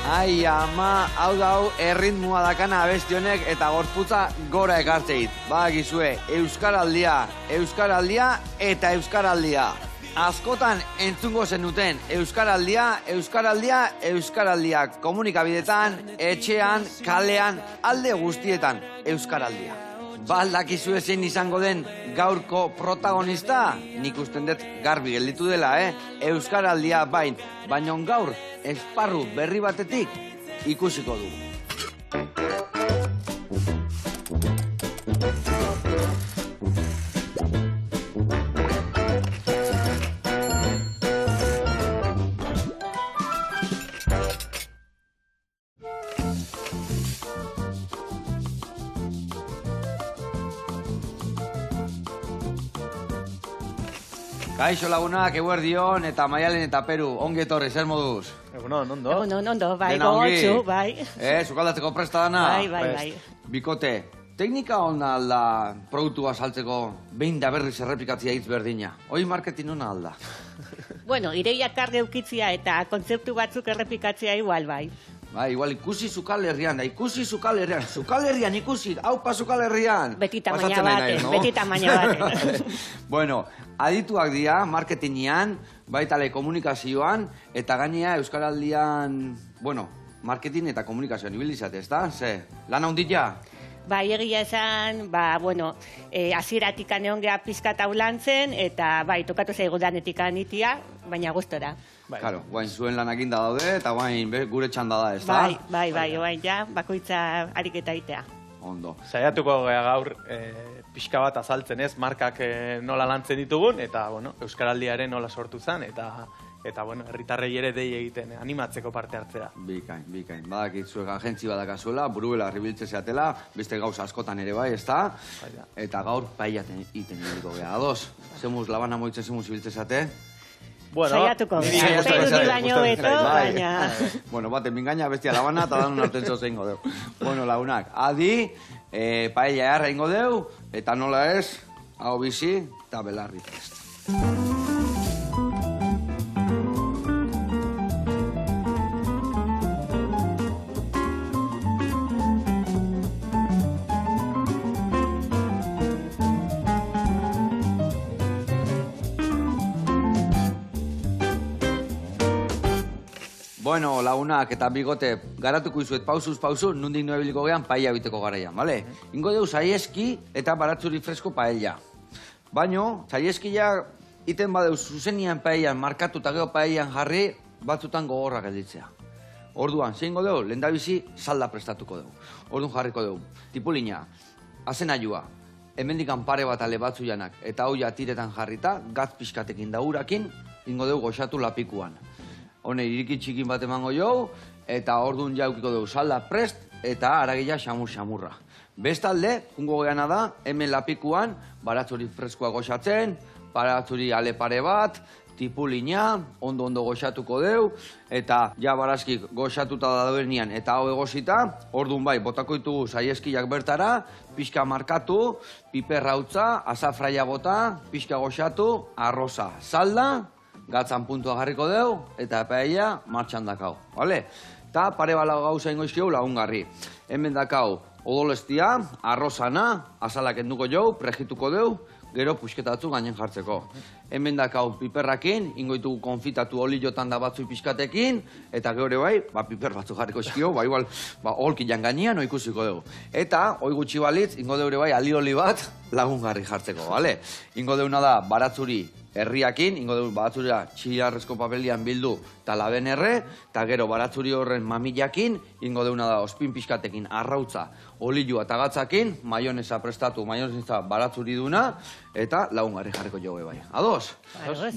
Ai, ama, hau dau erritmua dakana abesti honek eta gorputza gora ekartzeit. Badakizue, Euskaraldia, Euskaraldia eta Euskaraldia. Askotan entzungo zenuten Euskaraldia, Euskaraldia, Euskaraldia. Komunikabidetan, etxean, kalean, alde guztietan Euskaraldia. Dakizue zein izango den gaurko protagonista? Nik usten dut garbi gelditu dela, Euskaraldia bain, baina gaur esparru berri batetik ikusiko du. Kaixo lagunak, eguerdion eta Maialen eta Peru, ongi etorri, zer moduz? Egunon, ondo? Egunon, ondo, bai, gogotxu, bai. Sukaldatzeko presta dana? Bai. Bikote, teknika ona alda produktua saltzeko behin da berriz errepikatzia hitz berdina. Hoi marketing ona alda? Bueno, ireiak karge eukitzia eta kontzeptu batzuk errepikatzea igual, bai. Igual ikusi Zukal Herrian, ikusi Zukal Herrian, Zukal Herrian ikusi, haupa Zukal Herrian. Beti tamaina baten. Bueno, adituak dira, marketingian, baitale komunikazioan, eta gainea Euskaraldian, bueno, marketing eta komunikazioan ibilizate, ez da? Lan handia? Bai, egia esan, hasieratik aneon geha pizkat aulantzen, eta bai, tokatu zaigu danetik anitia, baina gustora. Claro, guain zuen lanak inda daude, eta guain gure txanda da, ez da? Bai, guain ja, bakoitza ariketa itea. Ondo. Saiatuko gaur pixka bat azaltzen ez, markak nola lantzen ditugun, eta, bueno, Euskaraldiaren nola sortu zen, eta, bueno, herritarrei ere dei egiten animatzeko parte hartzera. Bikain. Badakitzuek agentzi badakazuela, buruela ribiltze zeatela, beste gauza askotan ere bai, ez da? Eta gaur paiaten iten ediko geha. Ados, zemuz labana moitzen zemuz ibiltze zeate? Saiatuko, Peru baino beto, baina... Bueno, baten mingaina bestia labana, eta dan unartzen zo zeingo deu. Bueno, lagunak, adi, paella erra ingo deu, eta nola ez, hau bizi, eta belarri prest. Bueno, lagunak eta bigote, garatuko izuet pausuz pausu, nundik noebiliko gehan paella biteko garaian, bale? Ingo deu saieski eta baratzuri fresko paella. Baino, saieskia iten badeu zuzenian paellan markatu eta geho paellan jarri, batzutan gogorra gelditzea. Orduan, zein godeu, lehendabizi salda prestatuko deu. Orduan jarriko deu, tipulina, azenaiua, hemendikan pare bat ale batzu janak, eta hoia tiretan jarrita, gatz pixkatekin da urakin, ingo deu goxatu lapikuan. Hone, iriki txikin bat emango jau, eta orduan jaukiko dugu salda prest, eta aragila xamur-xamurra. Bestalde, jungo geana da, hemen lapikuan, baratzuri freskoa goxatzen, baratzuri ale pare bat, tipulina, ondo goxatuko deu, eta ja barazkik goxatuta da dauernian, eta hau egosita, orduan bai, botako ditugu saieskiak bertara, pixka markatu, piperra utza, azafraia bota, pixka goxatu, arroza, salda, gatzan puntua jarriko deu, eta paella martxan dakau, bale? Eta pare bala gauza ingo izkiu lagungarri. Hemen dakau odolestia, arrozana, azalak enduko jau, prejituko deu, gero puxketatzu gainen jartzeko. Hemen dakau piperrakin, ingo ditugu konfitatu oliotan da batzu pixkatekin, eta gero bai, piper batzu jarriko izkiu, igual, holki jangainian ikusiko dugu. Eta, hoi gutxi balitz, ingo deure bai, alioli bat lagungarri jartzeko, bale? Ingo deuna da, baratzuri herriakin, ingo dugu baratzurira txilarrezko papelian bildu talaben erre, eta gero baratzuri horren mamilakin, ingo deuna da ospin pixkatekin arrautza, olioa eta gatzakin, maionesa prestatu, maionesa baratzuri duna, eta lagungarri jarriko jogue bai. Ados?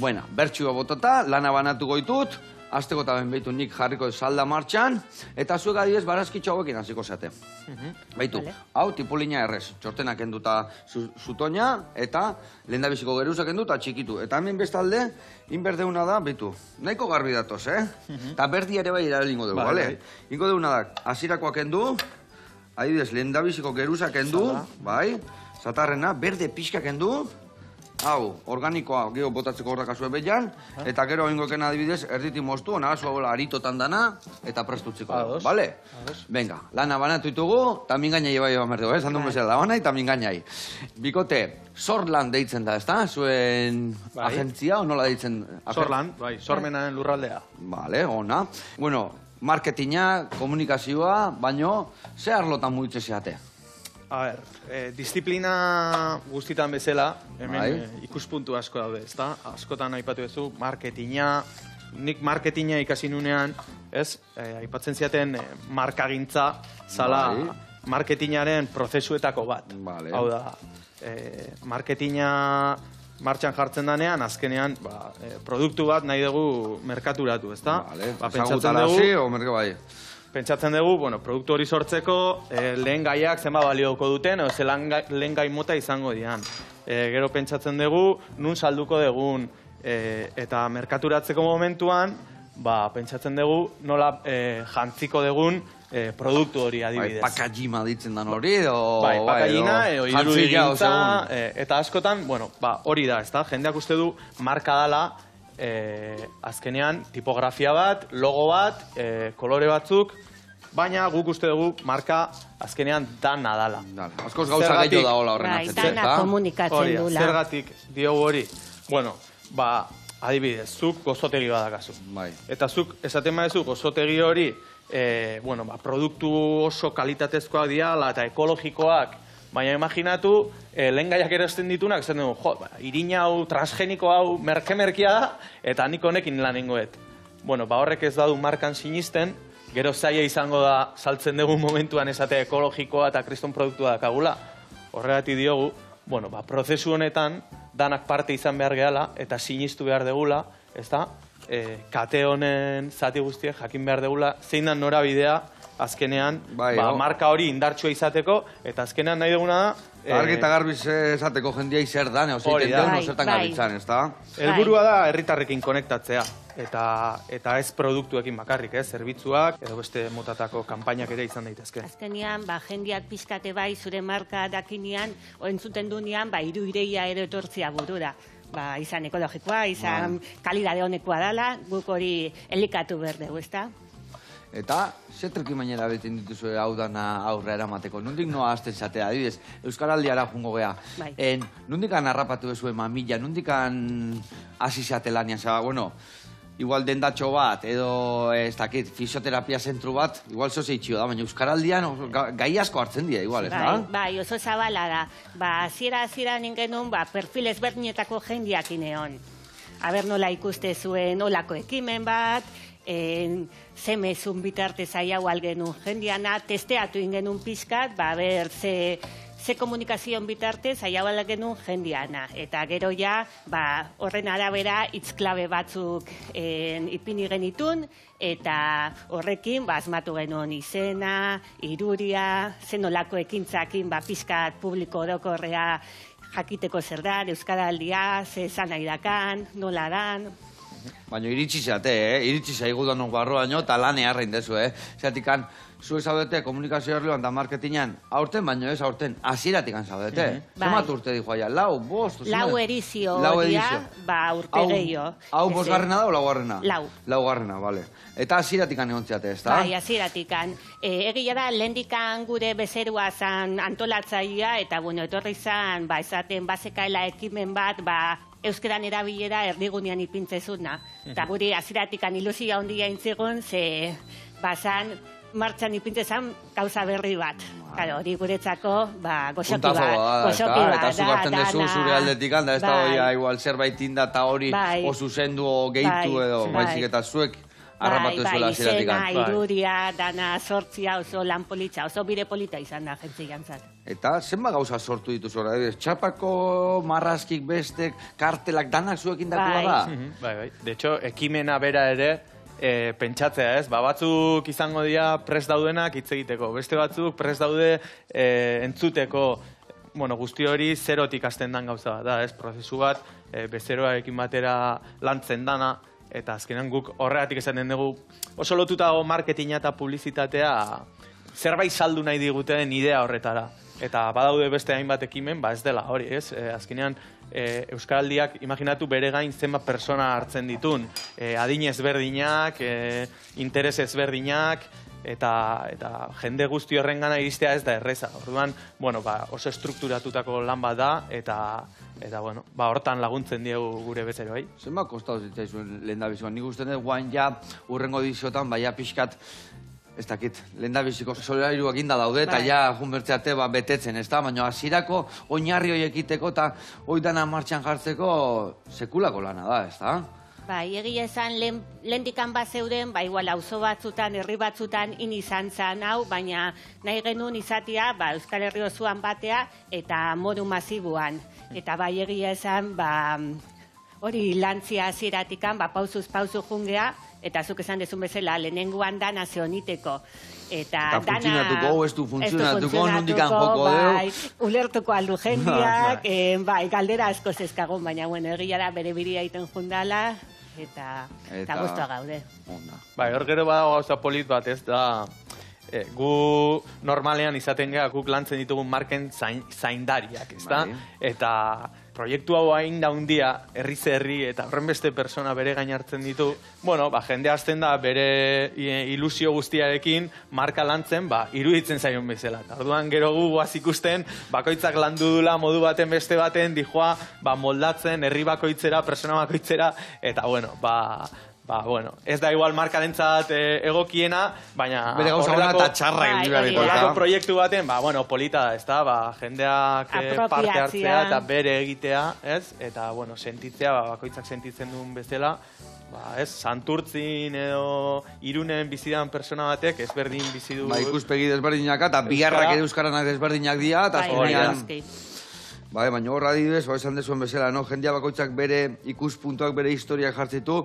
Buena, bertxua botota, lana banatu goitut, azteko eta benbeitu nik jarriko salda martxan, eta zuek adibidez barazkitxo hauekin hasiko zate. Baitu, hau tipulina errez, txortenak enduta zutoina, eta lehendabiziko geruzak enduta txikitu. Eta hemen bestalde, inberdeuna da, baitu, nahiko garbi datoz, Eta berdi ere bai erabelingo dugu, bale? Ingo deuna da, azirakoak endu, adibidez, lehendabiziko geruzak endu, bai? Zatarrena, berde pixkak endu, hau, organikoa, gero botatzeko horrak azue behian, eta gero ingoken adibidez, erditi moztu, nagazu hau aritotan dana, eta prestutziko dugu, bale? Venga, lana banatu ditugu, eta mingainai bai merdu, zandun bezala, labanai eta mingainai. Bikote, Sorlan deitzen da, ezta? Zuen agentzia, o nola deitzen? Sorlan, bai, sormenaren lurraldea. Vale, ona. Bueno, marketinga, komunikazioa, baino, ze arlotan mugitzen zeate? A ber, disiplina guztitan bezala, hemen ikuspuntu asko daude, ezta? Askotan aipatu duzu, marketinga, nik marketinga ikasi nunean, ez? Aipatzen ziaten markagintza zala marketingaren prozesuetako bat. Hau da, marketinga martxan jartzen danean, azkenean produktu bat nahi dugu merkaturatu, ezta? Pentsatzen dugu, produktu hori sortzeko lehen gaiak zenba balioko duten, edo ze lehen gai mota izango dian. Gero pentsatzen dugu, nun salduko dugun, eta merkaturatzeko momentuan, pentsatzen dugu nola jantziko dugun produktu hori adibidez. Pakagima ditzen dan hori, edo... Bai, pakagina, edo irudigintza, eta askotan, hori da, ezta? Jendeak uste du marka dala, azkenean tipografia bat, logo bat, kolore batzuk, baina guk uste dugu marka azkenean dana dala. Askoz gauza gehiago da hola horren atzetzen. Dana komunikatzen dula. Zergatik diogu hori. Bueno, adibidez, zuk gozotegi badakazu. Eta zuk esaten badezu gozotegi hori, produktu oso kalitatezkoak diala eta ekologikoak, baina imaginatu, lehen gaiak erosten ditunak, esan dugu, irina hau, transgeniko hau, merke-merkia da, eta nik honekin lan ingoet. Horrek ez dadu markan sinisten, gero zaila izango da saltzen dugu momentuan esate ekologikoa eta kriston produktua dakagula. Horregatik diogu, prozesu honetan, danak parte izan behar gehala, eta sinistu behar degula, ez da, kate honen zati guztiek jakin behar degula, zein da norabidea, azkenean, marka hori indartsua izateko, eta azkenean nahi duguna da... Argi eta garbiz esateko jendia zer dan, zeiten deun, zertan gabitzan, ez da? Helburua da herritarrekin konektatzea, eta ez produktuekin bakarrik, zerbitzuak, edo beste motatako kanpainak ere izan daitezke. Azkenean, jendiak pizkate bai zure marka dakinean, o entzuten dunean, hiru ireia edo etortzia burura. Izan ekologikoa, izan kalidade honekoa dela, guk hori elikatu behar dugu, ez da? Eta, ze trikimainera beten dituzu hau dana aurre eramateko? Nondik noa azten zatea, adibidez, Euskaraldiara jungo geha. Nondikan harrapatu bezuen mamila, nondikan hasi zatelanian, igual dendatxo bat, edo, ez dakit, fisioterapia zentru bat, igual zoze itxio da, baina Euskaraldian gai asko hartzen dira, igual, ez da? Bai, oso zabala da. Ziera ningenun, perfil ezberdinetako jendiak ineon. Aber nola ikuste zuen olako ekimen bat, zemezun bitarte zaiau algenun jendiana, testeatu ingenun pizkat, ber, ze komunikazioan bitarte zaiau algenun jendiana. Eta gero ja, horren arabera hitzklabe batzuk ipini genitun, eta horrekin asmatu genuen izena, iruria, zenolako ekintzakin pizkat publiko orokorrea jakiteko zer da, Euskaraldia, ze esan nahi dakan, nola dan... Baina iritsi zate, iritsi zaigu danon barroaino eta lan eharrein dezu, Zeratikan, zu zaudete komunikazio herrioan da marketingan aurten, baina ez aurten, hasieratik zaudete. Zemat urte dijo aia, 4, 5? Lau edizio dia, urte gehiago. Hau 5garrena da o 4garrena? 4. 4garrena, bale. Eta hasieratik egon zeate, ez da? Bai, hasieratik. Egia da, lehendikan gure bezerua zan antolatzaia, eta etorri zan, esaten bazekaela ekimen bat, euskeran erabilera erdigunean ipintzezuna. Eta guri hasieratik ilusia handia intzigun, ze bazan martxan ipintzezan gauza berri bat. Hori guretzako goxoki bat. Eta zugartzen dezu zure aldetik handa, ez da hori igual zerbait inda eta hori oso zendu gehitu edo, baizik eta zuek harrapatu ezuela hasieratik. Izena, iruria, dana, sortzia, oso lan politza, oso bide polita izan da jentzian zat. Eta zenba gauza sortu dituz hori, txapako marrazkik bestek, kartelak danak zuekin dakua da? Bai. De hecho, ekimena bera ere pentsatzea, ez? Batzuk izango dira prest daudenak hitz egiteko, beste batzuk prest daude entzuteko, guzti hori zerotik hasten dan gauza da, ez? Prozesu bat, bezeroarekin batera lantzen dana, eta azkenan guk horregatik esaten dugu oso lotuta marketinga eta publizitatea zerbait saldu nahi diguten idea horretara. Eta badaude beste hainbat ekimen, ez dela hori, ez? Azkenean Euskaraldiak, imaginatu bere gain zenbat persona hartzen ditun. Adin ezberdinak, interes ezberdinak, eta jende guzti horrengana iristea ez da erreza. Orduan, oso estrukturatutako lan bat da, eta hortan laguntzen diegu gure bezeroei. Zenbat kostatu zitzaizuen lehendabizikoan? Nik uste dut guain ja urrengo ediziotan, baina pixkat, ez dakit, lehendabiziko solidariuak inda daude, eta ja junbertzeate betetzen, ez da? Baina hasierako oinarri horiek iteko eta oidana martxan jartzeko sekulako lana da, ez da? Egia esan, lehendikan bat zeuden, igual auzo batzutan, herri batzutan, izan zan hau, baina nahi genuen izatea, Euskal Herri osoan batea, eta modu masibuan. Eta egia esan, hori lantzia hasieratik, pausuz pausu jungea, eta zuk esan dezun bezala, lehenengoan dana zeoniteko. Eta funtzionatuko, ez du funtzionatuko, nondikan joko deu. Ulertuko aldu jendiak, galdera asko zezkagun, baina egia da bere biria iten jundala, eta guztua gaude. Hor gero badago gauza polit bat, ez da, gu normalean izaten gara, guk lantzen ditugun marken zaindariak, ez da? Eta proiektu hau hain da hundia, herri zerri, eta horren beste persona bere gain hartzen ditu, jende hasten da bere ilusio guztiarekin marka lantzen, iruditzen zaion bezala. Orduan gero gu guaz ikusten, bakoitzak landu dula modu baten beste baten, dijoa moldatzen, herri bakoitzera, persona bakoitzera, eta ez da igual markarentzat egokiena, baina bere gauza hona eta txarra horrelako proiektu baten, polita da, ez da, jendeak parte hartzea eta bere egitea, ez? Eta, sentitzea, bakoitzak sentitzen duen bezala, Santurtzin edo Irunen bizidan persona batek ezberdin bizi du. Ikuspegi desberdinak eta biharrak ere euskaranak desberdinak dira, eta azkenean... Baina horra adibidez, esan dezuen bezala, jendia bakoitzak bere ikuspuntuak, bere historiak jartzitu,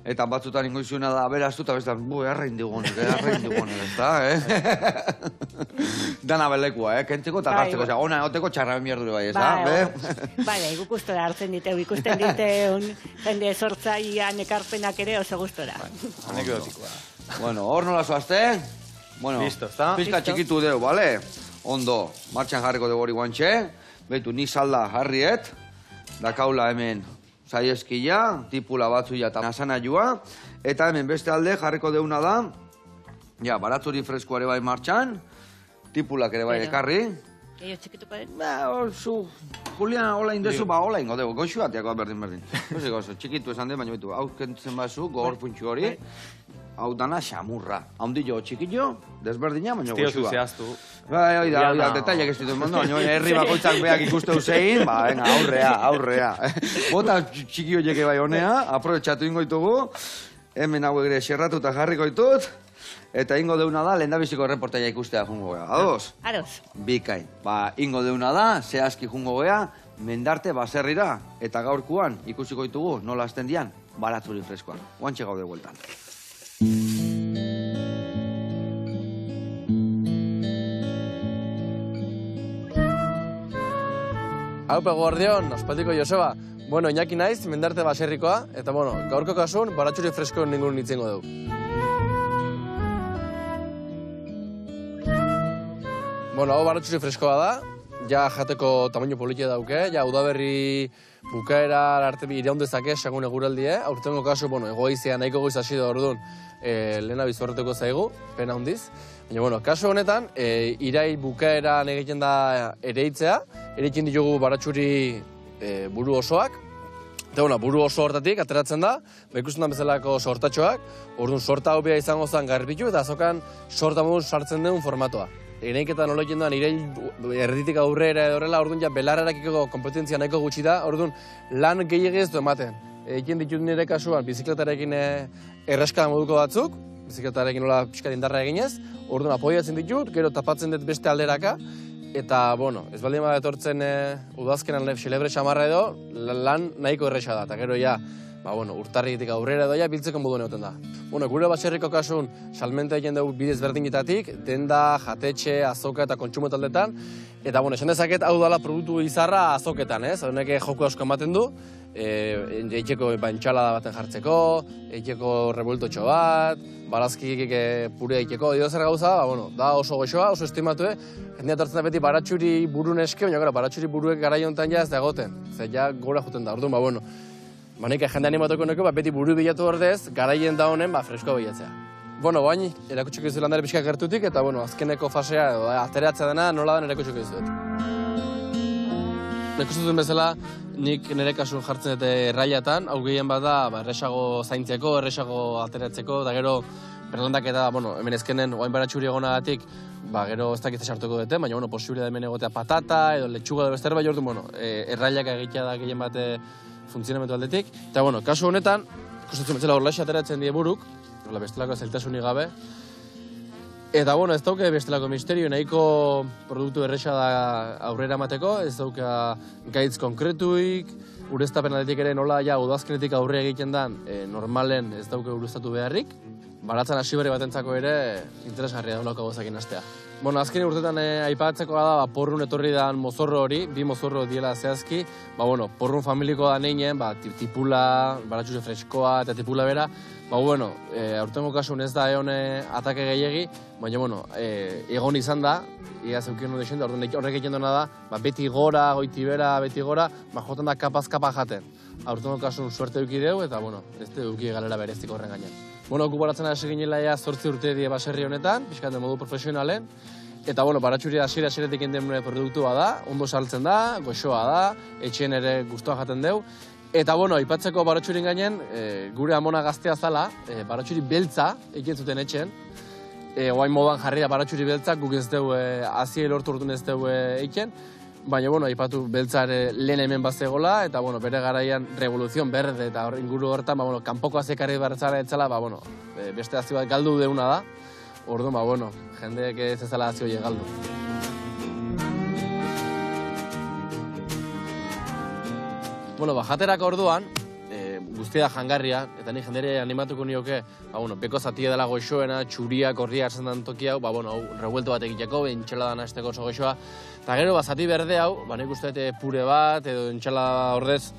eta batzutan ingoizuna da, beraztu, eta bestan, errein digonek, ez da, Dana belekua, kentzeko eta gartzeko, ona oteko txarra mierdure ez da, guk gustora hartzen diteu, ikusten diteun, jende sortzaian ekarpenak ere oso gustora. Anekdotikoa. Hor nola zoazte? Listo, ez da? Pizka txikitu deu, bale? Ondo, martxan jarriko dugu hori guantxe. Betu, ni salda harriet, dakaula hemen zaieskila, tipula batzuia eta nasana joa, eta hemen beste alde jarriko deuna da, baratzuri fresko ere bai martxan, tipulak ere bai ekarri. Eio txikituko den? Juliana, hola indezu, hola ingo dugu, goxu batiako berdin. Txikitu esan den, baina betu, hau kentzen bazu, gogor puntxu hori, hau dana xamurra. Haundillo txikillo, desberdina, baina goxua. Estio zehaztu. Oida, detaiak ez dituen mondo, baina herri bakoitzak beak ikuste usein, aurrea. Bota txiki horiek bai honea, aprobetxatu ingoitugu, hemen hau egre xerratuta jarriko ditut, eta ingo deuna da, lehendabiziko reportaia ikustea jungo gea. Ados? Ados. Bikain. Ingo deuna da, zehazki jungo gea, mendarte baserrira, eta gaurkuan ikusiko ditugu nola azten dian, baratzuri freskoan. Guantxe gaude bueltan. Haupe, guardion, ospatiko Joseba. Iñaki naiz, mendarte baserrikoa, eta gaurko kasun, baratxuri fresko ningun nitzengo dugu. Hau baratxuri freskoa da, ja jateko tamaino politia dauke, ja udaberri bukaera arte iraundezake sagun eguraldie, aurtengo kasu, egoizia nahiko goiz hasi da orduan, lehena bizorreteko zaigu, pena handiz. Baina, kasu honetan, irail bukaeran egiten da ereitzea, ereitzen ditugu baratxuri buru osoak, eta buru oso hortatik ateratzen da, ikusten da bezalako sortatxoak, orduan sorta hau beha izango zen garbitu, eta azokan sorta modun sartzen den formatoa. Ereiketan oloiken doan irail erditik aurrera edo horrela, orduan ja belarrarakiko kompetentzia nahiko gutxi da, orduan lan gehiagez du ematen. Egin ditut nire kasuan bizikletarekin erreskada moduko batzuk, bizikletarekin nola pixkat indarra eginez, orduan apoiatzen ditut, gero tapatzen dut beste alderaka, eta, ez baldin bat etortzen udazkenan xelebre xamarra edo, lan nahiko erresa da, eta gero ja, urtarritik aurrera doia biltzeko modu neoten da. Gure baserriko kasun salmenta egin dugu bidez berdinetatik, denda, jatetxe, azoka eta kontsumo taldetan, eta esan dezaket hau dala produktu izarra azoketan, ez? Honek joku asko ematen du, eitxeko entxalada baten jartzeko, eitxeko rebueltotxo bat, barazkik pure eitxeko, edo zer gauza, da oso goxoa, oso estimatu, jendea tortzen da beti baratxuri burun eske, baina baratxuri buruek garaiontan ja ez da egoten, ze ja gora juten da, orduan, nik jende animatuko neko, beti buru bilatu ordez, garaien da honen, freskoa bilatzea. Bain, erakutsiko izu landare pixka gertutik, eta azkeneko fasea, ateratzea dena, nola den erakutsiko izuet. Nekuzutuen bezala, nik nire kasun jartzen dute errailatan, hau gehien bat da, erresago zaintzeko, erresago ateratzeko, eta gero, berlandak eta, hemen ezkenen, oain baratxuri egonagatik, gero ez dakitza sartuko dute, baina, posibilidad hemen egotea patata, edo letxuga edo bester bai ordu, errailak egitea da gehien bat funtzionamentu aldetik. Eta, kasu honetan, ikusten bezala horrelaxe ateratzen die buruk, bestelako zeltasunik gabe. Eta, ez dauke bestelako misterio, nahiko produktu erresa da aurrera emateko, ez dauke gaitz konkretuik, ureztapen aldetik ere nola udazkenetik aurre egiten dan normalen ez dauke ureztatu beharrik. Baratzen hasi berri batentzako ere interesgarria daulako gozakin astea. Azken urtetan aipatzeko da, porrun etorri dan mozorro hori, bi mozorro diela zehazki, porrun familiko da neinen, tipula, baratxuse freskoa eta tipula bera, aurtengo kasun ez da egon atake gehiagi, baina, egon izan da, ia zeukien hori dixen, horrek egiten duena da, beti gora, goiti bera, beti gora, joten da kapaz-kapa jaten. Aurtengo kasun suerte duki deu, eta, ez duki galera berezik horren gainen. Okuparatzen hasi ginela 8 urte die baserri honetan, pixkaten modu profesionalen, eta, baratxuri hasieratik den produktua da, ondo saltzen da, goxoa da, etxeen ere guztua jaten deu, eta, aipatzeko baratxurin gainen, gure amona gaztea zala, baratxuri beltza egin zuten etxen, oain modan jarri da baratxuri beltza, guk ez deu, aziel hortu urtun ez deu eiken, baina, aipatu beltza ere lehen hemen bazegola, eta, bere garaian revoluzion berde eta inguru horretan, kanpoko aziekari barretzara etzala, beste azio bat galdu deuna da, orduan, jendeek ez ezala azio hile galdu. Jaterako orduan, guztia jangarria, eta ni jendere animatuko nioke, peko zatia dela goxoena, txuriak horria hartzen den toki hau, revuelto bat egiteko, entxeladan hasteko oso goxoa, eta gero, zati berde hau, nik uste pure bat, edo entxelada ordez,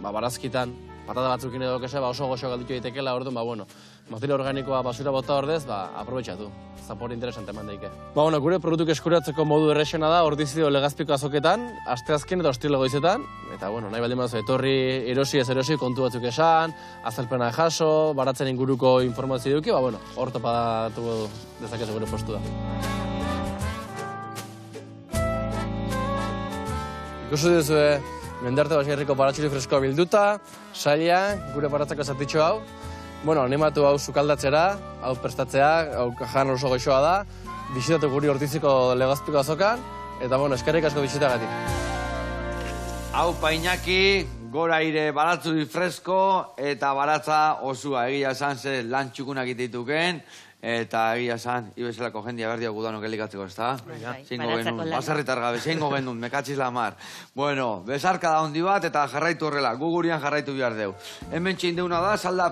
barazkitan, patata batzukin edo kese, oso goxoa galditu daitekela, orduan, material organikoa basura bota ordez, aprobetxatu. Zapor interesante eman daike. Gure produktuk eskuratzeko modu errexena da, ordizio legazpiko azoketan, asteazken eta ostilo goizetan, eta, nahi baldin baduzu, etorri erosi ez erosi kontu batzuk esan, azalpena jaso, baratzen inguruko informazio duki, hor topatuko dezakezu gure postu da. Ikusi duzue, mendarte baserriko baratxuri freskoa bilduta, saila, gure baratzako zatitxo hau. Animatu hau sukaldatzera, hau prestatzea, hau jan oso goxoa da, bisitatu guri ortiziko legazpiko azokan, eta eskerrik asko bisitagatik. Hau Painaki, gora aire baratzuri fresko, eta baratza osua egia esan ze lan txukunak itituken, eta egia esan, ibezelako jendia berdia gudanok elikatzeko, ez da? Zeingo genuen, baserritar gabe, zeingo genuen, mekatxiz la mar. Bueno, bezarka da hondi bat, eta jarraitu horrela, gugurian jarraitu behar deu. Hemen txein deuna da, salda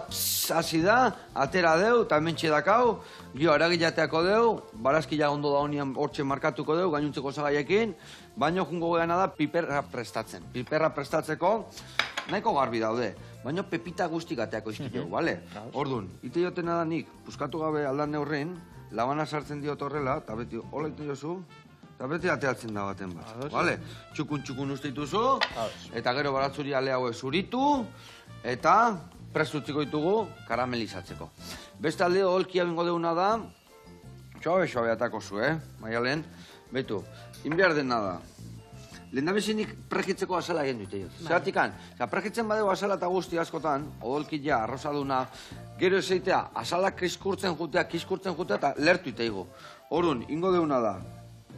hasi da, atera deu, eta hemen txedakau, gio, eragilateako deu, barazkila ondo da honian hortxe markatuko deu, gainuntzeko zagaiekin, baino jungo geana da piperra prestatzen. Piperra prestatzeko, nahiko garbi daude. Baina pepita guztik ateako izkileu, bale? Orduan, ite jotena da nik, puskatu gabe aldan neurren, labana sartzen diot horrela, eta beti hola ite jozu, eta beti ateatzen da baten bat, bale? Txukun uste dituzu, eta gero baratzuri ale hauek zuritu, eta prestutziko ditugu karamelizatzeko. Beste alde holkia bingo deuna da, suabe atako zu, maialen, betu, inbiar dena da. Lehendabezinik pregitzeko azala egin dute jot. Zeratikan, pregitzen badeu azala eta guzti askotan, odolkila, arrozaduna, gero ezeitea, azala kiskurtzen jutea, eta lertu iteigo. Orduan, ingo deuna da,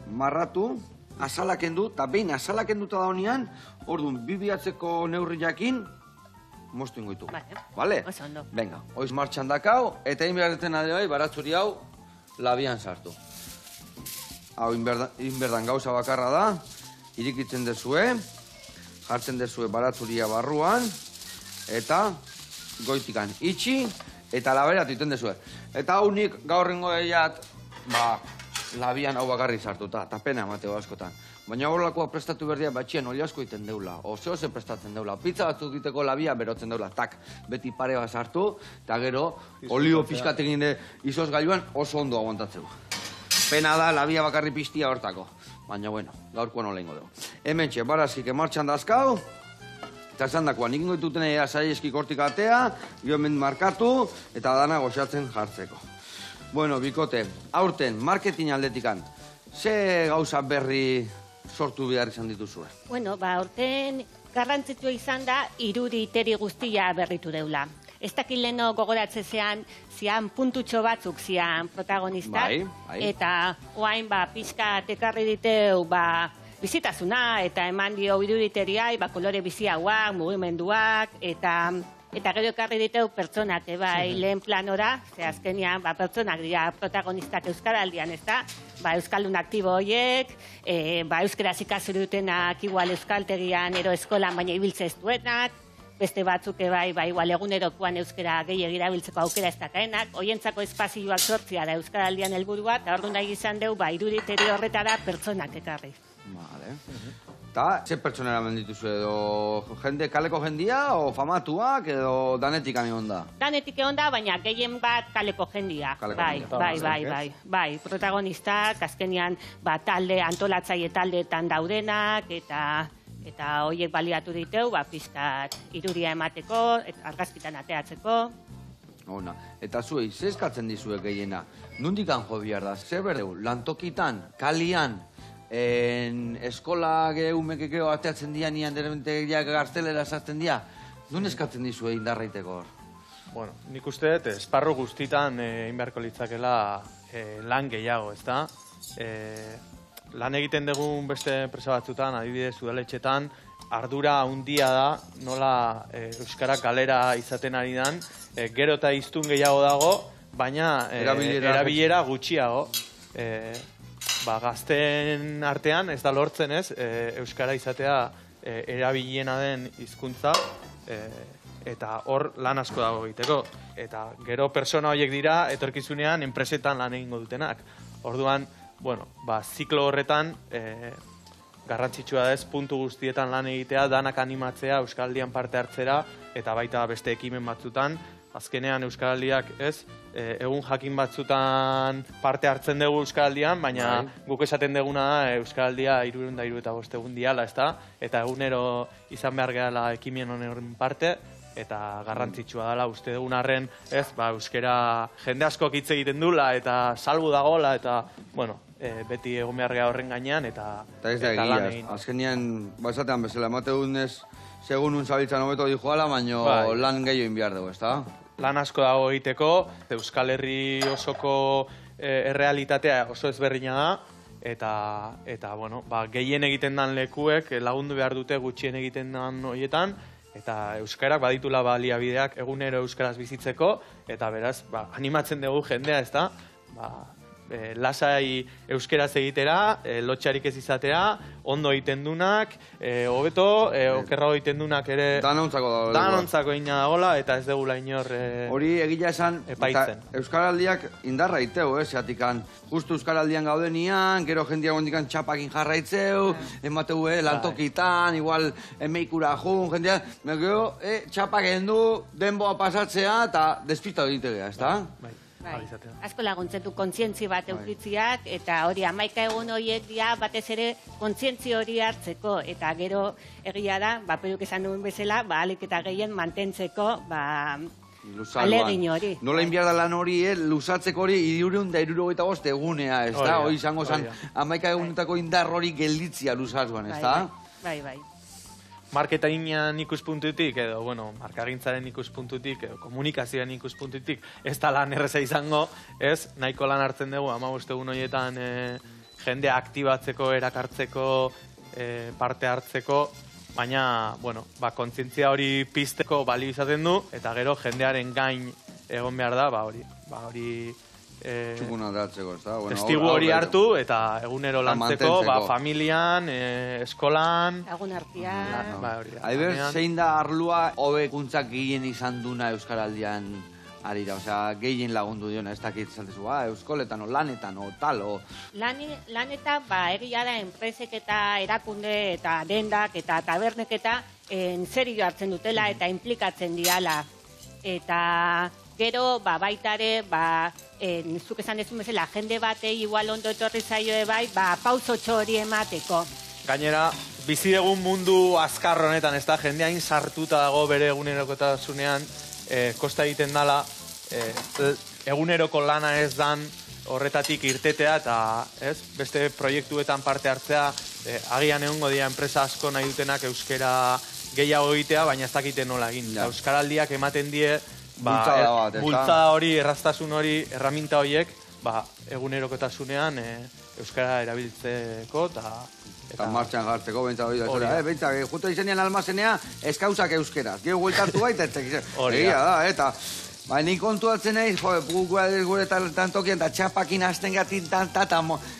marratu, azala kendu, eta behin azala kenduta da honian, orduan, bibiatzeko neurri jakin, moztu ingoitu. Bale? Oso ondo. Venga, oiz martxan dakau, eta inberdetzen ade bai, baratzuri hau, labian sartu. Hau, inberdan gauza bakarra da, irikitzen dezue, jartzen dezue baratzuria barruan, eta goitikan itxi, eta laberatu iten dezue. Eta hau nik gaur rengo deiat, labian hau bakarri sartuta, eta pena emateo askotan. Baina horrelakoa prestatu berdia batxien oli asko iten deula, oso prestatzen deula. Pizza batzuk diteko labia berotzen deula, tak, beti pare bat sartu, eta gero olio pixkatekin izoz gailuan oso ondo aguantatzeu. Pena da labia bakarri piztia hortako. Baina, bueno, gaurkoan hola ingo dugu. Hemen txe, barazkik emartxan dazkau, eta esan dakoa, nik ingo dituten saieski kortik atea, gio hemen markatu, eta dana goxatzen jartzeko. Bueno, bikote, aurten, marketing aldetikan, ze gauza berri sortu behar izan dituzue? Bueno, aurten garrantzitsua izan da, iruditeri guztia berritu deula. Ez dakit leheno gogoratze zian puntutxo batzuk zian protagonistak. Eta oain pixka tekarri diteu bizitasuna eta eman dio iruditeriai kolore biziagoak, mugimenduak eta gero ekarri diteu pertsonak lehen planora, ze azkenian pertsonak dira protagonistak Euskaraldian, ez da? Euskaldun aktibo horiek, euskaraz ikasi dutenak igual euskaltegian ero eskolan baina ibiltze ez duenak, beste batzuk igual egunerokoan euskara gehiago erabiltzeko aukera ez dakaenak, hoientzako espazioak sortzia da Euskaraldian helburua, eta ordu nahi izan deu, iruditeri horretara pertsonak ekarri. Vale. Eta, ze pertsonera mendituzu edo kaleko jendia, o famatuak, edo danetik egon da? Danetik egon da, baina gehien bat kaleko jendia. Bai, protagonistak, azkenian talde, antolatzaile taldeetan daudenak, eta horiek baliatu diteu, pizkat irudia emateko, argazkitan ateatzeko. Ona, eta zuei, ze eskatzen dizue gehiena? Nundikan jo bihar da, ze berdeu, lantokitan, kalian, eskola geumekekeo ateatzen dian, nian derementegiak gaztelera sartzen dia, nun eskatzen dizue indarraiteko hor? Bueno, nik uste dut, esparru guztitan inbeharko litzakela lan gehiago, ez da? Lan egiten dugun beste enpresa batzutan, adibidez udaletxetan, ardura handia da, nola euskara kalera izaten ari dan, gero eta iztun gehiago dago, baina erabilera gutxiago. Gazten artean, ez da lortzen ez, euskara izatea erabiliena den hizkuntza, eta hor lan asko dago egiteko. Eta gero persona horiek dira, etorkizunean enpresetan lan egingo dutenak. Orduan, ziklo horretan, garrantzitsua da ez, puntu guztietan lan egitea, danak animatzea, Euskaldian parte hartzera, eta baita beste ekimen batzutan, azkenean Euskaraldiak ez, egun jakin batzutan parte hartzen dugu Euskaraldian, baina guk esaten duguna da Euskaraldia 365 egun diala, ez da? Eta egunero izan behar gehala ekimen honen parte, eta garrantzitsua dela uste dugun arren, ez, euskera jende askok hitz egiten dula, eta salbu dagoela, eta, beti egon behar geha horren gainean, eta lan egin. Azkenean, esatean bezala, emate dunez, segun unzabiltzan hobeto di joala, baina lan gehiago inbiar dugu, ez da? Lan asko dago egiteko, Euskal Herri osoko errealitatea oso ezberdina da, eta gehien egiten dan lekuek lagundu behar dute gutxien egiten dan horietan, eta euskarak baditula baliabideak egunero euskaraz bizitzeko, eta beraz, animatzen dugu jendea, ez da? Lasai euskeraz egitera, lotxarik ez izatera, ondo egiten dunak, hobeto, okerrago egiten dunak ere... Danontzako egina dagoela, eta ez degula inor hori egila esan, Euskaraldiak indarra iteu, zeatikan, justu Euskaraldian gaudenian, gero jendia gondikan txapakin jarraitzeu, emateu lantokitan, igual emeikura jun, jendia, gero txapak endu, denboa pasatzea, eta despista egitegea, ez da? Asko laguntzen du kontzientzi bat eukitziak, eta hori 11 egun horiek dira batez ere kontzientzi hori hartzeko, eta gero egia da, peruk esan duen bezala, alik eta gehien mantentzeko alegin hori. Nola inbiar da lan hori, luzatzeko hori 365 egunea, ez da? Hori izango zen 11 egunetako indar hori gelditzia luzazuan, ez da? Bai. Marketingian ikuspuntutik, edo, markagintzaren ikuspuntutik, edo, komunikazioan ikuspuntutik, ez da lan erreza izango, ez, nahiko lan hartzen dugu, 15 egun horietan jendea aktibatzeko, erakartzeko, parte hartzeko, baina, kontzientzia hori pizteko balio izaten du, eta gero jendearen gain egon behar da, hori Txukuna datzeko, ez da? Testigu hori hartu eta egunero lantzeko, familian, eskolan... Lagun artean... Aiber, zein da arlua hobekuntzak gehien izan duna Euskaraldian arira? Osea, gehien lagundu diona, ez dakit zantezu, euskoletan, lanetan, tal, Lanetan, egia da, enpresek eta erakunde eta dendak eta tabernek eta serio hartzen dutela eta implikatzen diala. Eta gero, baitare, zuk esan dezun bezala, jende batei igual ondo etorri zaioe bai, pausotxo hori emateko. Gainera, bizi egun mundu azkar honetan, ez da, jendea sartuta dago bere egunerokotasunean, kosta egiten dala, eguneroko lana ez dan horretatik irtetea eta beste proiektuetan parte hartzea, agian egongo dira enpresa asko nahi dutenak euskera gehiago egitea, baina ez dakite nola egin. Euskaraldiak ematen die bultzada hori, erraztasun hori, erraminta horiek, egunerokotasunean euskara erabiltzeko eta martxan jartzeko, bentsa hori da. Bentsa, justo izenean almazenea, eskauzak euskeraz. Gero gueltartu baita, egia da, eta... Ni kontuatzen nahi, gure tantokian, eta txapakin hasten gatin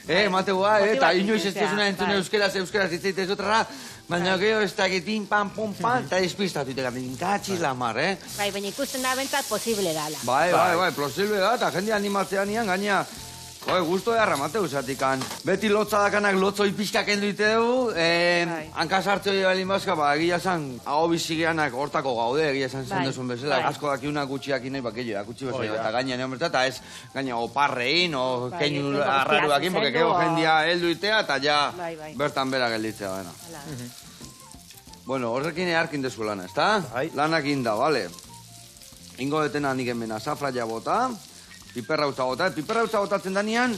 emateko, eta inoiz ez duzuna entzune euskeraz itzaitez otrara, baina gero ez dakit pin, pan, pum, pan, eta despistatu itegatik, katxiz lamar, Baina ikusten da bentzat posible dala. Bai, posible da, eta jende animatzea nian, gaina, guztu eharra mateu, zatikan. Beti lotza dakanak lotzoi pixkak enduite dugu, hankasartze hori balin bazka, egia esan, hau bizigeanak hortako gaude, egia esan zen duzun bezala, asko dakiunak gutxiak inai, gehiago erakutsi bezala, eta gaina neon berta, eta ez, gaina, oparrein, keinu arraruakin, porque kego jendia helduitea, eta ja, bertan bera gelditzea, baina. Bueno, horrekin earkin dezu lana, ez da? Lanak inda, bale. Ingo detena nik hemen azafraia bota, piperrautza botatzen danean,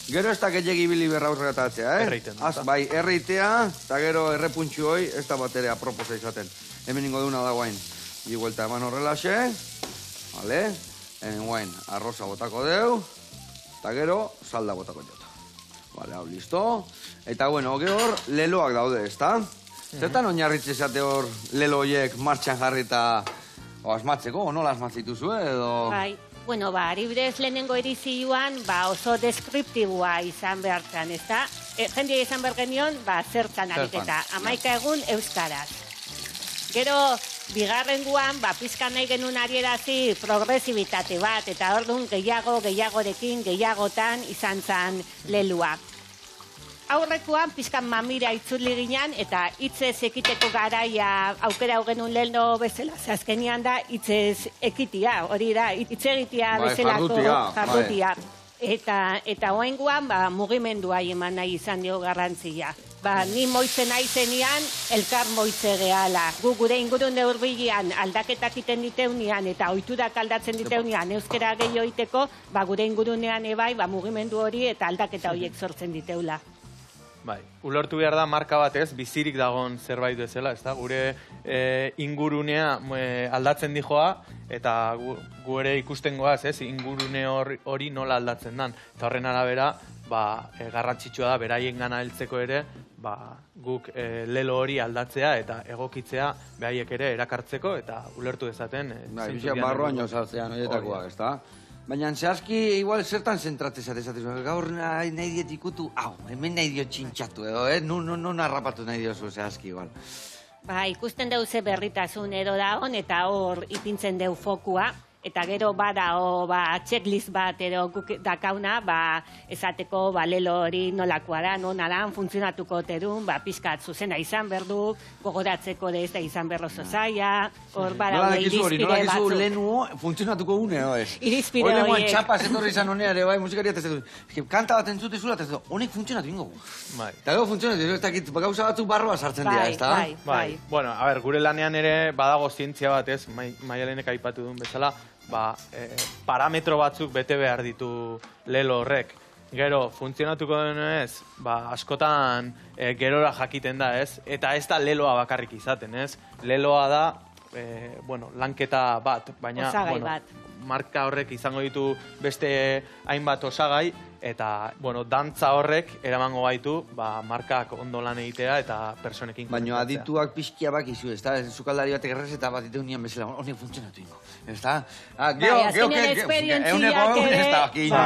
gero ez da gehiagi bili berraurretatzea, Bai, erreitea, eta gero errepuntxu hoi, ez da bat ere aproposa izaten. Hemen ingo duna da guain. Iguelta eman horrelaxe, vale, hemen guain, arroza botako deu, eta gero, salda botako jota. Vale, hau, listo. Eta, bueno, hor, leloak daude, ez da? Zertan oinarritze zate hor lelo horiek martxan jarri eta asmatzeko, nola asmatzituzu, edo... Bai. Bueno, adibidez lehenengo edizioan oso deskriptibua izan behartzen, ez da? Jendia izan behar genion, zertan ariketa, 11 egun euskaraz. Gero, bigarrenguan, pizkan nahi genuen arierazi progresibitate bat, eta orduan gehiagorekin, gehiagotan izan zen lelua. Aurrekoan, pizkan mamira itzuli ginen, eta hitzez ekiteko garaia aukera hau genuen leheno bezala. Azkenian da, hitzez ekitia, hori da, hitz egitea bezalako jardutia. Eta oenguan, mugimendua eman nahi izan dio garrantzia. Ni moitzen nahi zenian, elkar moitze gehala. Gure ingurune hurbilean aldaketak iten diteunean eta ohiturak aldatzen diteunean euskara gehiago iteko, gure ingurunean ebai, mugimendu hori eta aldaketa horiek sortzen diteula. Bai, ulertu behar da marka batez, bizirik dagoen zerbait bezala, ez da? Gure ingurunea aldatzen dijoa, eta gu ere ikusten goaz, ingurune hori nola aldatzen dan. Eta horren arabera, garrantzitsua da, beraien gana heltzeko ere, guk lelo hori aldatzea eta egokitzea behaiek ere erakartzeko, eta ulertu dezaten. Barroan jozatzean horietakoak, ez da? Baina, zehazki, igual, zertan zentratzea zatezatu. Gaur nahi diet ikutu, hemen nahi diot txintxatu, edo, non harrapatu nahi diozu zehazki, igual. Ikusten deu ze berritasun edo da hon, eta hor ipintzen deu fokua, eta gero badao checklist bat edo dakauna, esateko lelo hori nolakoa da, nonalan funtzionatuko terun, pizkat zuzena izan berdu, gogoratzeko ez da izan berro zozaia, hor badao irizpide batzuk. Nola gizu lehenu funtzionatuko une, ez? Irizpide horiek. Hori txapa zetorri izan honea ere, musikaria tezetu. Kanta bat entzute zula, tezetu, honek funtzionatu ingo. Eta gero funtzionatu, ez dakit, gauza batzuk barroa sartzen dira, ez da? Bai. Bueno, a ber, gure lanean ere badago zientzia bat, ez? Maialenek aipatu duen bezala, parametro batzuk bete behar ditu lelo horrek. Gero, funtzionatuko denez, askotan gerora jakiten da, ez? Eta ez da leloa bakarrik izaten, ez? Leloa da, lanketa bat, baina... Osagai bat. marka horrek izango ditu beste hainbat osagai, eta, bueno, dantza horrek eramango gaitu, markak ondo lan egitea eta personekin baina adituak pixkia bakizu, ez da? Sukaldari batek errezeta bat iteun nian bezala, honek funtzionatu ingo, ez da? Azkenean esperientziak ere,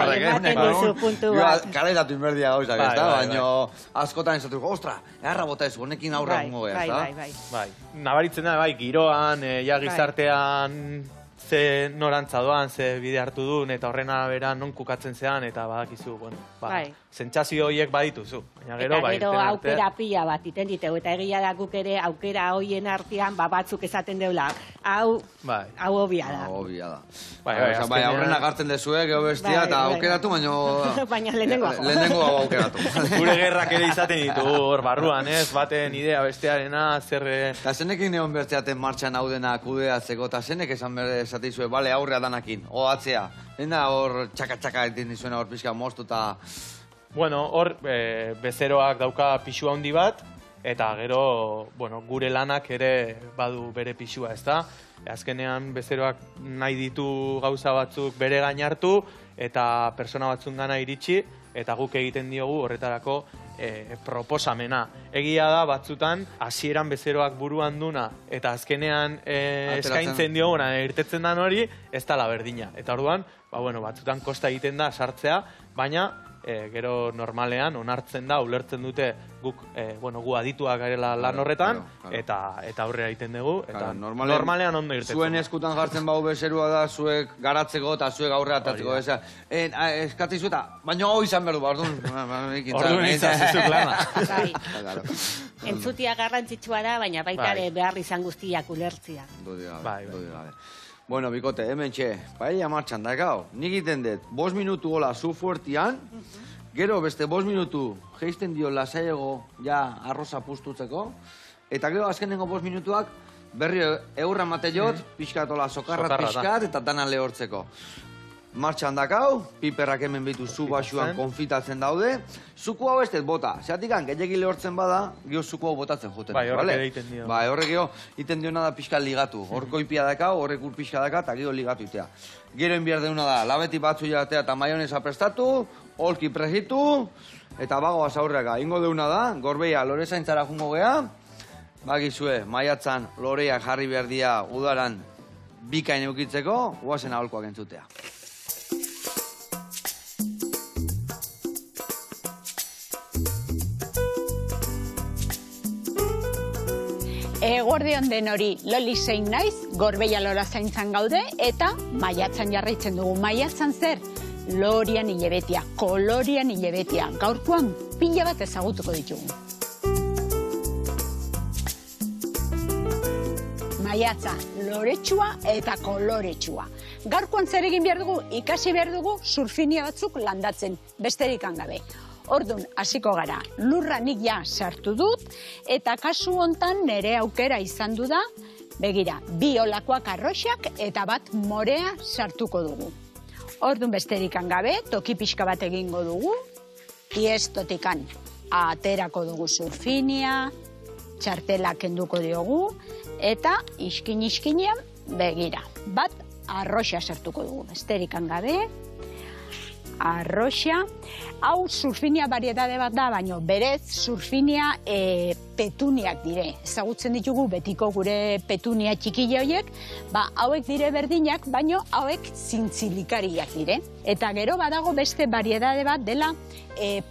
kaleratu inberdia gauzak, ez da? Baina askotan esatuko, ostra, eharra bota ez, honekin aurra gungo ez da? Bai, nabaritzen da, giroan, gizartean, ze norantza doan, ze bide hartu duen, eta horren arabera non kukatzen zean, eta badakizu, sentsazio horiek badituzu. Eta gero aukera pila bat iten diteu, eta egia da guk ere aukera hoien artean batzuk esaten deula, hau hobia da. Bai, aurrena gartzen dezue, geho bestia, eta aukeratu, baina lehenengo aukeratu. Gure gerrak ere izaten ditu hor barruan, ez? Baten idea bestearena, zer... Eta zenekin egon bertzeaten martxan hau dena kudeatzeko, eta zenek esan esatizue, bale, aurrea danakin, atzea. Ena hor txaka-txaka egiten dizuena hor pixka moztu eta... Bueno, hor bezeroak dauka pixua handi bat, eta gero, gure lanak ere badu bere pixua, ez da? Azkenean bezeroak nahi ditu gauza batzuk bere gain hartu, eta persona batzun gana iritsi, eta guk egiten diogu horretarako proposamena. Egia da, batzutan, hasieran bezeroak buruan duna, eta azkenean eskaintzen dioguna, irtetzen dan hori, ez dala berdina. Eta orduan, batzutan kosta egiten da sartzea, baina gero normalean onartzen da, ulertzen dute guk gu adituak garela lan horretan, eta aurrera egiten dugu, eta normalean ondo irtetzen. Zuen eskutan jartzen bau bezerua da, zuek garatzeko eta zuek aurrera atatzeko. Eskatzizu eta, baina hau izan behar du, orduan izan zizuk lana. Entzutia garrantzitsua da, baina baita ere behar izan guztiak ulertzia. Bueno, bikote, hemen txe, paella martxan dakau. Nik iten dut, 5 minutu gola zu fuertian, gero beste 5 minutu geisten dio lasaiego ja arroza pustutzeko, eta gero azkenengo 5 minutuak berri eurra mate jot, pixkatola sokarra pixkat eta dana lehortzeko. Martxan dakau, piperrak hemen bitu zu basuan konfitatzen daude, zuku hau ez dut bota. Zeatikan, gehiagin lehortzen bada, geho zuku hau botatzen joten. Bai, horrek ere iten dio. Bai, horrek geho iten dio nada pixka ligatu. Horko ipia dakau, horrek ur pixka daka, eta geho ligatu itea. Gero enbiar deuna da, labeti batzu jatea eta maionesa prestatu, olki prehitu, eta bagoaz aurreaka. Ingo deuna da, gorbeia lore zaintzara jungo gea, bagizue, maiatzan lorea jarri behar dia udaran bikain eukitzeko, guazen aholkoak entzutea. Eguerdion den hori, Loli zein naiz, Gorbeia lora zaintzan gaude, eta maiatzan jarraitzen dugu. Maiatzan zer? Lorian hilebetia, kolorian hilebetia. Gaurkoan pila bat ezagutuko ditugu. Maiatza, loretsua eta koloretsua. Gaurkoan zer egin behar dugu, ikasi behar dugu surfinia batzuk landatzen, besterik gabe. Orduan, hasiko gara, lurra nik ja sartu dut, eta kasu hontan nire aukera izan du da, begira, 2 olakoak arroxak eta bat morea sartuko dugu. Orduan besterik gabe, toki pixka bat egingo dugu, tiestotikan aterako dugu surfinia, txartela kenduko diogu, eta iskinean begira, bat arroxa sartuko dugu, besterik gabe, arroxa. Hau surfinia variedade bat da, baina berez surfinia petuniak dire. Ezagutzen ditugu betiko gure petunia txikile horiek, hauek dire berdinak, baina hauek zintzilikariak dire. Eta gero badago beste variedade bat dela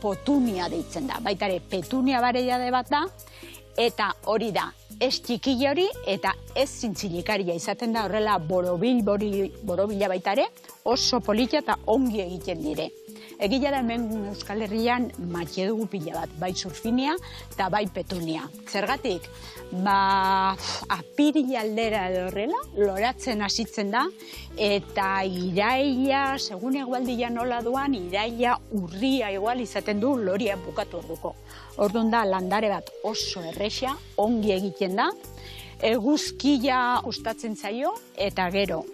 potunia deitzen da. Baita ere petunia variedade bat da, eta hori da, ez txikile hori eta ez zintzilikaria izaten da horrela borobila baita ere, oso polita eta ongi egiten dire. Egia da hemen Euskal Herrian matxe dugu pila bat, bai surfinia eta bai petunia. Zergatik, apirila aldera edo horrela, loratzen hasitzen da, eta iraila, segun egualdia nola duan, iraila urria igual izaten du loria bukatu orduko. Orduan da, landare bat oso erresa, ongi egiten da, eguzkia gustatzen zaio, eta gero,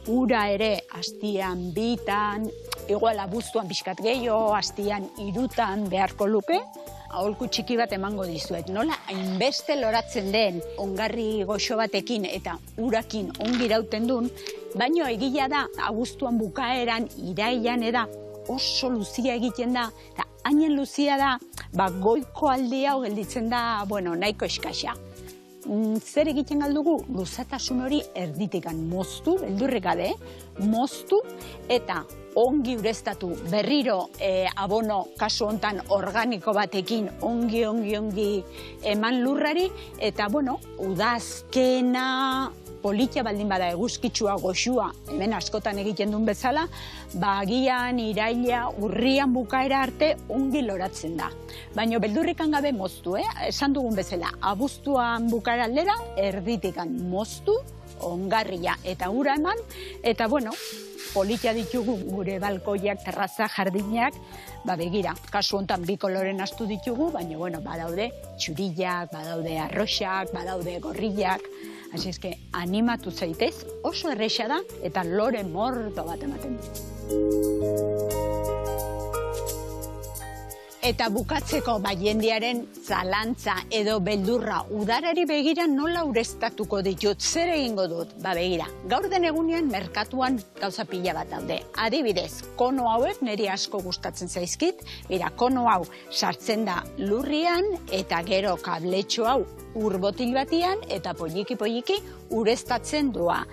ura ere astian 2tan, igual abuztuan pixkat gehiago, astian 3tan beharko luke, aholku txiki bat emango dizuet. Nola hainbeste loratzen den ongarri goxo batekin eta urakin ongi irauten duen, baino egia da, abuztuan bukaeran, irailan eda, oso luzia egiten da, eta hainen luzia da, goiko aldia gelditzen da, nahiko eskasa. Zer egiten galdugu, luzatasun hori erditikan moztu, beldurrik gabe, moztu, eta ongi ureztatu berriro abono kasu hontan organiko batekin ongi eman lurrari, eta udazkena politia baldin bada eguzkitsua goxua, hemen askotan egiten duen bezala, agian, iraila, urrian bukaera arte ongi loratzen da. Baina beldurrikan gabe moztu, esan dugun bezala, abuztuan bukaera aldera, erditikan moztu, ongarria eta ura eman, eta politia ditugu gure balkoiak, terraza, jardinak, begira, kasu hontan bi koloren astu ditugu, baina badaude txurillak, badaude arroxak, badaude gorrillak, hasi eske, animatu zaitez, oso erresa da, eta lore mordo bat ematen du. Eta bukatzeko jendearen zalantza edo beldurra udarari begira nola ureztatuko ditut, zer egingo dut? Begira, gaur den egunean merkatuan gauza pila bat daude. Adibidez, kono hauek niri asko gustatzen zaizkit, kono hau sartzen da lurrian eta gero kabletxo hau urbotil batian eta poliki ureztatzen doa.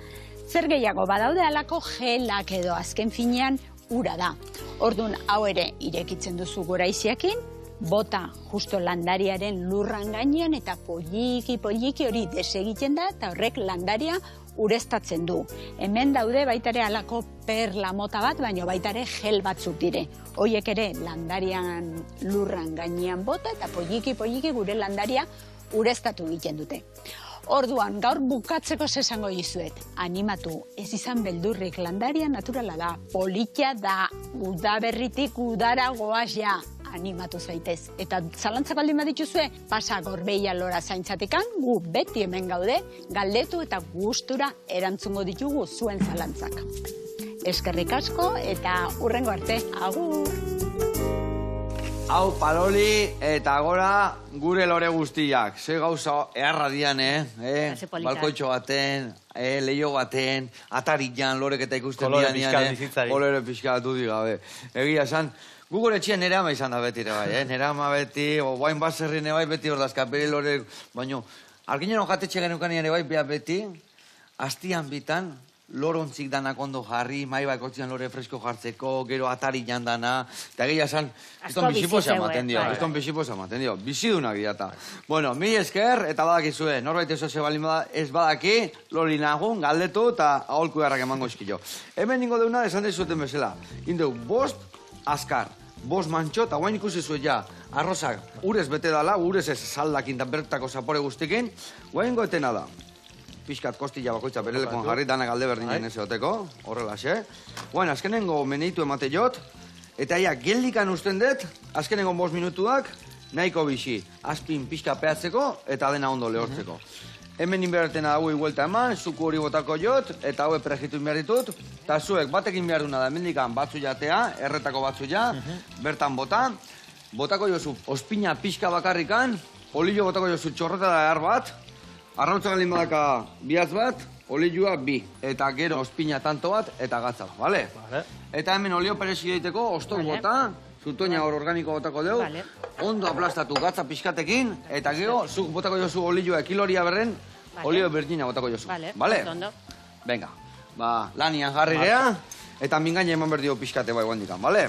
Zer gehiago badaude alako gelak edo azken finean ura da. Orduan, hau ere irekitzen duzu goraiziakin, bota justo landariaren lurran gainean eta poliki hori desegiten da eta horrek landaria ureztatzen du. Hemen daude baitare alako perla mota bat, baina baitare gel batzuk dire. Hoiek ere landarian lurran gainean bota eta poliki gure landaria ureztatu egiten dute. Orduan, gaur bukatzeko esango dizuet, animatu, ez izan beldurrik, landaria naturala da, politia da, udaberritik udara goaz ja, animatu zaitez. Eta zalantzak baldin badituzue, pasa Gorbeia Lora zaintzatikan, gu beti hemen gaude, galdetu eta gustura erantzungo ditugu zuen zalantzak. Eskerrik asko eta hurrengo arte, agur! Hau, Paloli, eta gora gure lore guztiak. Ze gauza eharra dian, balkoitxo baten, leio baten, atarian, lorek eta ikusten dian, kolore pixka dudik gabe. Egia esan, gu gure txien nere ama izan da beti ere bai, nere ama beti, guain baserri ere bai, beti ordazka, bere lore, baina, arginen jatetxe genukan ere bai, beti, hastian bitan, lorontzik danak ondo jarri, mai bakotzian lore fresko jartzeko, gero atari jandana, eta egia esan, eston bizipoza ematen dio, bizidunak diata. Bueno, mi esker, eta badakizue, norbait ez badaki, lori nagun, galdetu, eta aholku garrak emango eskillo. Hemen ningo deuna, esan dezueten bezala, indeu, 5 azkar, 5 mantxo, eta guain ikusi zuen ja, arrozak urez bete dala, urez ez saldakin eta bertako zapore guztikin, guain goetena da. Piskat kostila bakoitza berelekoan jarri, danak alde berdinen ez egoteko, horrela xe. Guain, azkenengo meneitu emate jot, eta ja, geldikan usten dut, azkenengo 5 minutuak, nahiko bizi, azpin pixka peatzeko, eta dena ondo lehortzeko. Hemen inbertena hauei huelta eman, zuku hori botako jot, eta haue prejitu inbehar ditut, eta zuek batekin behar duna da, hemendikan batzu jatea, erretako batzu ja, bertan botako jozu ospina pixka bakarrikan, olio botako jozu txorreta da behar bat, arrautza galin badaka bihatz bat, olioa 2, eta gero ospina tanto bat, eta gatza, bale? Eta hemen olio perezi daiteko, ostok bota, zutoina hor organiko botako deu, ondo aplastatu gatza pixkatekin, eta gero, zuk botako jozu olioa kiloria berren, olio berdina botako jozu, bale? Venga, lanian jarri gea, eta mingaina eman berdio pixkate bai guandikan, bale?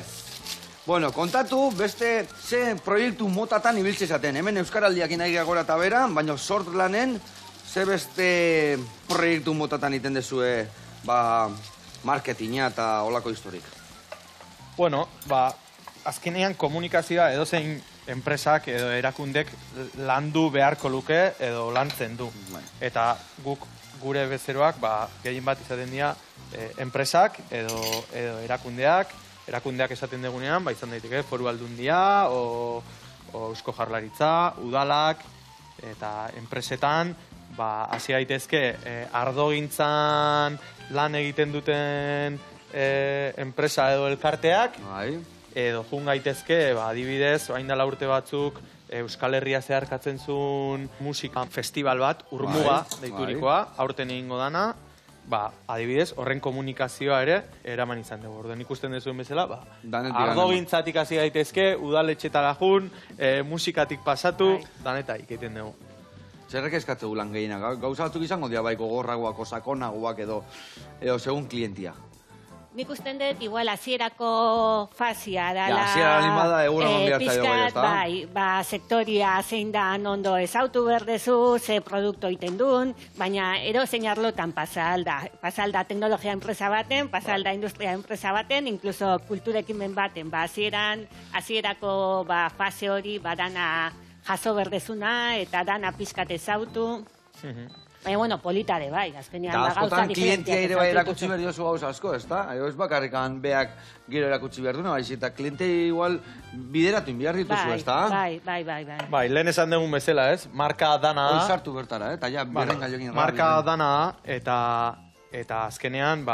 Bueno, kontatu, beste ze proiektu motatan ibiltze zaten. Hemen Euskaraldiak nahi gora eta bera, baina sort lanen, ze beste proiektu motatan iten dezue, marketinga eta olako historik. Bueno, azkenean komunikazioa edozein enpresak edo erakundek landu beharko luke edo lantzen du. Eta guk gure bezeroak, gehien bat izaten dira enpresak edo erakundeak esaten degunean, izan daiteke Foru Aldundia, o Eusko Jaurlaritza, udalak, eta enpresetan, hasi daitezke ardogintzan lan egiten duten enpresa edo elkarteak, edo jun gaitezke, adibidez, orain dela urte batzuk, Euskal Herria zeharkatzen zuen musika festival bat, Urmuga deiturikoa, aurten egingo dana, adibidez, horren komunikazioa ere eraman izan dugu. Orduan ikusten duzuen bezala, ardogintzatik hasi gaitezke, udaletxetara jun, musikatik pasatu, danetak egiten dugu. Zerrek eskatze lan gehienak, gauza batzuk izango dira bai gogorragoak, sakonagoak edo segun klientia. Nik usten dut, igual, hasierako fazia dala... Hasiera limada egura mondiatza dugu, ezta? Bai, sektoria zein da ondo ezautu berdezu, ze produkto iten duen, baina edozein arlotan pasalda. Pasalda teknologia enpresa baten, pasalda industria enpresa baten, inkluso kulturekimen baten. Hasierako fase hori dana jaso berdezuna eta dana pizkat ezautu. Baina, bueno, politare, bai, azkenean da gauza diferentiak. Askotan klientia ere bai erakutsi behar diozu gauza asko, ez da? Ez bakarrikan beak gero erakutsi behar duna, eta kliente igual bideratu behar dituzu, ez da? Bai. Bai, lehen esan dugun bezala, ez? Marka dana da. Hoi sartu bertara, eta ja, berren gaiokin. Marka dana da, eta azkenean,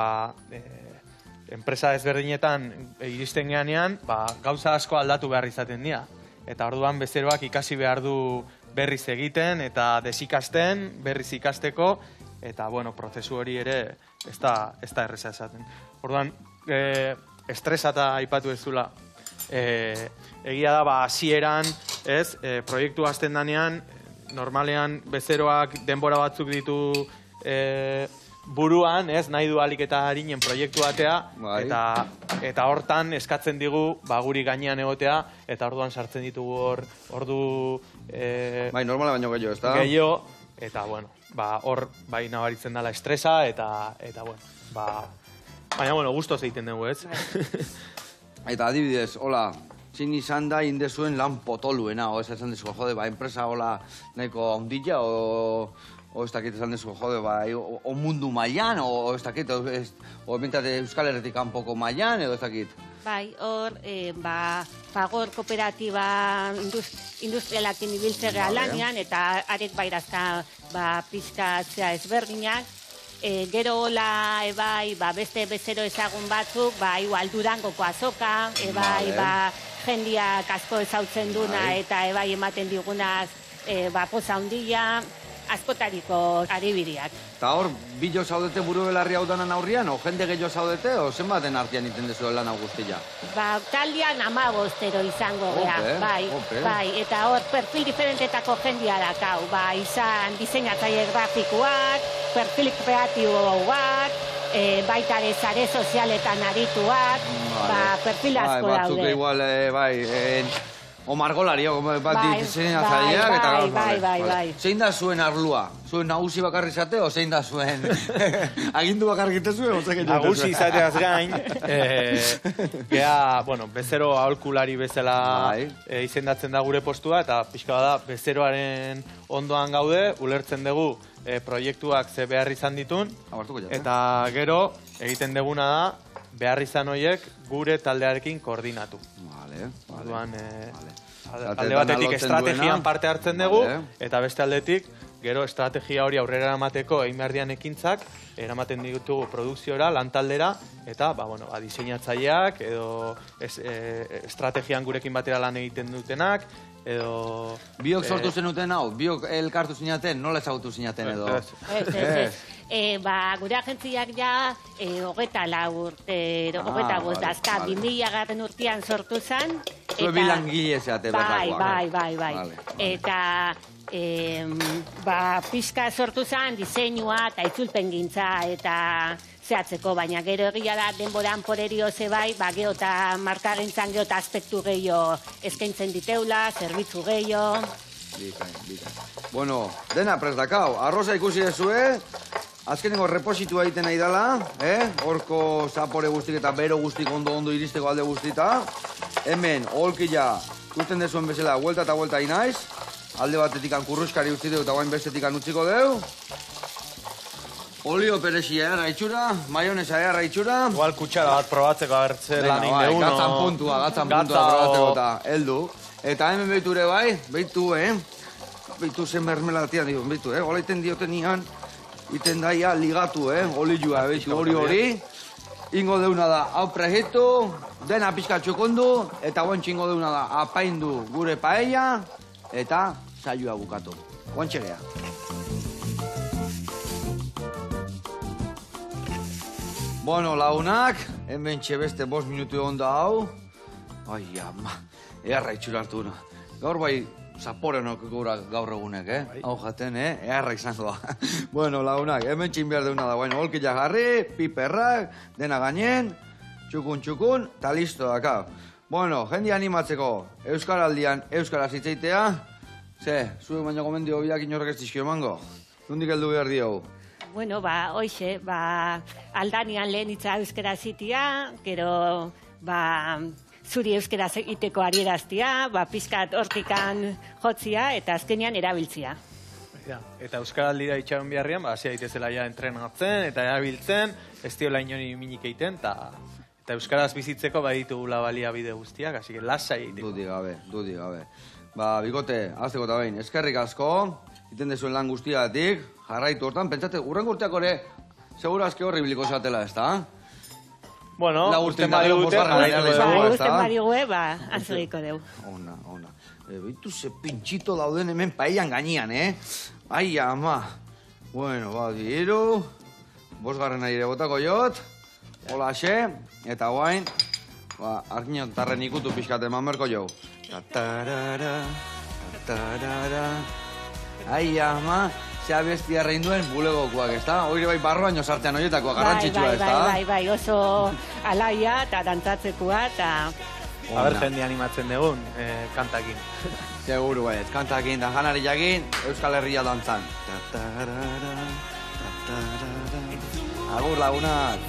enpresa ezberdinetan iristen geanean, gauza asko aldatu behar izaten dira. Eta orduan bezeroak ikasi behar du berriz egiten eta desikasten, berriz ikasteko, eta, prozesu hori ere ez da erreza esaten. Orduan, estresata aipatu ez zula. Egia da, hasieran, proiektu hasten danean, normalean bezeroak denbora batzuk ditu buruan, nahi du alik eta harinen proiektu batea, eta hortan eskatzen digu guri gainean egotea, eta orduan sartzen ditugu ordu... Bai, normala baino gehiago, ez da? Gehiago, eta, hor nabaritzen dela estresa, eta, baina, gustoz egiten dugu, ez? Eta adibidez, hola, zin izan da indezuen lan potoluena, ez esan dezu, jode, enpresa hola nahiko ondila, o ez dakit esan dezu, jode, o mundu mailan, o ez dakit, o bintate Euskal Herretik kanpoko mailan, edo ez dakit. Bai, hor, Fagor kooperatiba industrialakin ibiltzea lanean, eta arek bairazka pizkatzea ezberdinak. Gero hola, beste bezero ezagun batzuk, igual Durangoko azoka, jendiak asko ezautzen duna, eta ematen digunaz poza handia, askotariko adibideak. Eta hor, bilo zaudete buru belarri hau danan aurrian, o jende gehiago zaudete, o zenbaten artean iten dezu lan hau guztia? Taldean 15 izango geha, bai, eta hor perfil diferentetako jendia dakau, izan diseinatzaile grafikoak, perfil kreatiboak, baita ere sare sozialetan arituak, perfil asko daude. Batzuk igual, Omargolari, bat diseinatzaileak, eta bai. Zein da zuen arlua? Zuen nagusi bakarri izate, o zein da zuen agindu bakarri egite zuen? Nagusi izateaz gain, bezero aholkulari bezala izendatzen da gure postua, eta pixka bada bezeroaren ondoan gaude, ulertzen dugu proiektuak ze behar izan ditun, eta gero egiten duguna da, behar izan horiek gure taldearekin koordinatu. Orduan, alde batetik estrategian parte hartzen dugu, eta beste aldetik, gero estrategia hori aurrera eramateko egin behar dian ekintzak, eramaten ditugu produkziora, lantaldera, eta diseinatzaileak, edo estrategian gurekin batera lan egiten dutenak, edo... Biok sortu zenuten hau? Biok elkartu zinaten? Nola ezagutu zinaten edo? Gure agentziak ja 24 urte, 25 dazka, 2000 urtean sortu zen. Zue bilangile zeate bertakoak. Bai. Eta pixka sortu zen diseinua eta itzulpen gintza eta zehatzeko, baina gero egia da denboran porerio zebai, geho eta markagintzan geho eta aspektu gehiago eskaintzen diteula, zerbitzu gehiago. Bueno, dena prest dakau, arroza ikusi dezue, azkenengo repositua egiten nahi dela, horko zapore guztik eta bero guztik ondo iristeko alde guztita. Hemen, holkila, ikusten dezuen bezala, vuelta eta vuelta inaiz. Alde batetik kurruskari utzi dugu eta guain bestetik utziko dugu. Olio perexia erra itxura, maionesa erra itxura. Igual kutxara bat probatzeko agertzen lan inde uno. Gatzan puntua probatzeko eta heldu. Eta hemen behiture behitu zen mermelatian dio, gola iten dioten ian, iten daia ligatu, olioa, behitu hori. Ingo deuna da, hau prehetu, dena pizka txokondu, eta guantxe ingo deuna da, apaindu gure paella, eta saioa bukatu. Kontxegea. Bueno, launak, hemen beste 5 minutu onda hau. Ai, ama, eharra itxulartu na. Gaur bai, zaporenok gura gaur egunek, Hau jaten, eharra izango. Bueno, launak, hemen behar deuna da, bueno, holkila jarri, piperrak, dena gainen, txukun, eta listo daka. Bueno, jende animatzeko, Euskaraldian Euskaraz hitzeitea, zuen baina gomendio biak inorrek ez dizkio emango. Nondik heldu behar diogu? Bueno, hoxe, aldanian lehen hitza euskara zitia, gero, zuri euskaraz iteko arieraztia, pizkat hortikan jotzia, eta azkenean erabiltzia. Eta euskaraldira itxaron beharrian, hasi daitezela ja entrenatzen, eta erabiltzen, ez diola inoni minik egiten, eta euskaraz bizitzeko baditugula baliabide guztiak, hasi que lasai egiteko. Dudik gabe. Bikote, azteko eta behin, eskerrik asko, iten dezuen lan guztiatik, jarraitu hortan, pentsate, urrengo urteak hori, segura aski horri biliko zatela, ez da? Bueno, urten badigute, urten badigue, antzegiko deu. Ona. Bitu ze pintxito dauden hemen paellan gainean, Ai, ama. Bueno, diru, 5. ere botako jot, hola xe, eta guain, arkinotarren ikutu pixkat eman berko jo. Ai, ama, zea bestia reinduen bulegokoak, ez da? Oire bai barroan sartean horietakoa, garrantzitsua, ez da? Bai, oso alaia eta dantzatzekoa, eta... Aber jende animatzen dugun, kantakin. Seguru, kantakin da janari jakin, Euskal Herria dantzan. Agur lagunak!